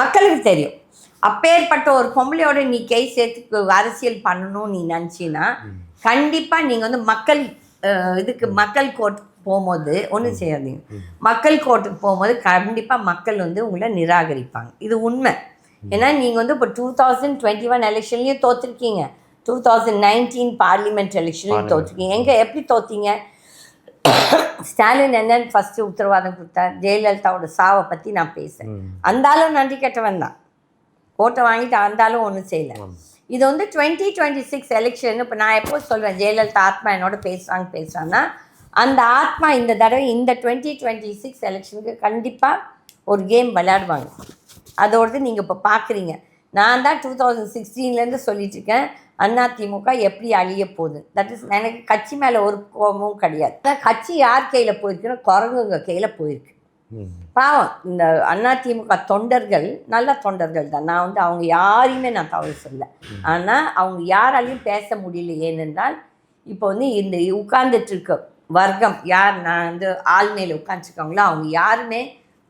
மக்களுக்கு தெரியும். அப்பேற்பட்ட ஒரு பொம்பளையோட நீ கை சேர்த்து அரசியல் பண்ணணும்னு நீ நினச்சின்னா கண்டிப்பாக நீங்கள் வந்து மக்கள் இதுக்கு மக்கள் கோர்ட்டுக்கு போகும்போது ஒன்றும் செய்யாதீங்க. மக்கள் கோர்ட்டுக்கு போகும்போது கண்டிப்பாக மக்கள் வந்து உங்களை நிராகரிப்பாங்க. இது உண்மை. ஏன்னா நீங்கள் வந்து இப்போ 2021 எலெக்ஷன்லேயும் தோற்றுருக்கீங்க, 2019 பார்லிமெண்ட் எலெக்ஷன்லையும் தோற்றுருக்கீங்க. எங்கே எப்படி தோற்றீங்க? ஸ்டாலின் என்னன்னு ஃபஸ்ட்டு உத்தரவாதம் கொடுத்தார்? ஜெயலலிதாவோட சாவை பற்றி நான் பேசுகிறேன். அந்தாலும் நன்றி கெட்டவன் தான், ஓட்டை வாங்கிட்டு அந்தாலும் ஒன்றும் செய்யலை. இது வந்து 2026 எலெக்ஷன். இப்போ நான் எப்போ சொல்வேன் ஜெயலலிதா ஆத்மா என்னோட பேசுகிறான்னா அந்த ஆத்மா இந்த தடவை இந்த 2026 எலெக்ஷனுக்கு கண்டிப்பாக ஒரு கேம் விளையாடுவாங்க. அதோடு நீங்கள் இப்போ பார்க்குறீங்க. நான் தான் 2016 சொல்லிட்டு இருக்கேன் அதிமுக எப்படி அழிய போகுது. தட் இஸ், எனக்கு கட்சி மேலே ஒரு கோபமும் கிடையாது. கட்சி யார் கையில் போயிருக்குன்னா குரங்குங்க கையில் போயிருக்கு. பாவம் இந்த அதிமுக தொண்டர்கள் நல்ல தொண்டர்கள் தான். நான் வந்து அவங்க யாரையுமே நான் தவறு சொல்ல. ஆனால் அவங்க யாராலையும் பேச முடியல. ஏனென்றால் இப்போ வந்து இந்த உட்கார்ந்துட்டு இருக்க வர்க்கம் யார், நான் வந்து ஆள்மையில் உட்காந்துருக்காங்களோ அவங்க யாருமே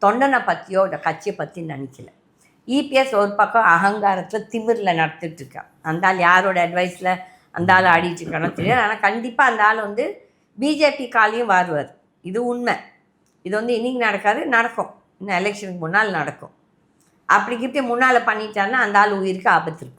தொண்டனை பற்றியோ இந்த கட்சியை பற்றி நினைக்கல. இபிஎஸ் ஒரு பக்கம் அகங்காரத்தில் திமிரில் நடத்திட்டுருக்கேன். அந்த ஆள் யாரோட அட்வைஸில் அந்த ஆள் ஆடிட்டுருக்கானோ தெரியாது. ஆனால் கண்டிப்பாக அந்த ஆள் வந்து பிஜேபி காலையும் வருவார். இது உண்மை. இது வந்து இன்றைக்கி நடக்காது, நடக்கும். இன்னும் எலெக்ஷனுக்கு முன்னால் நடக்கும். அப்படி கிட்டே முன்னால் பண்ணிட்டாருன்னா அந்த ஆள் உயிருக்கு ஆபத்து இருக்குது.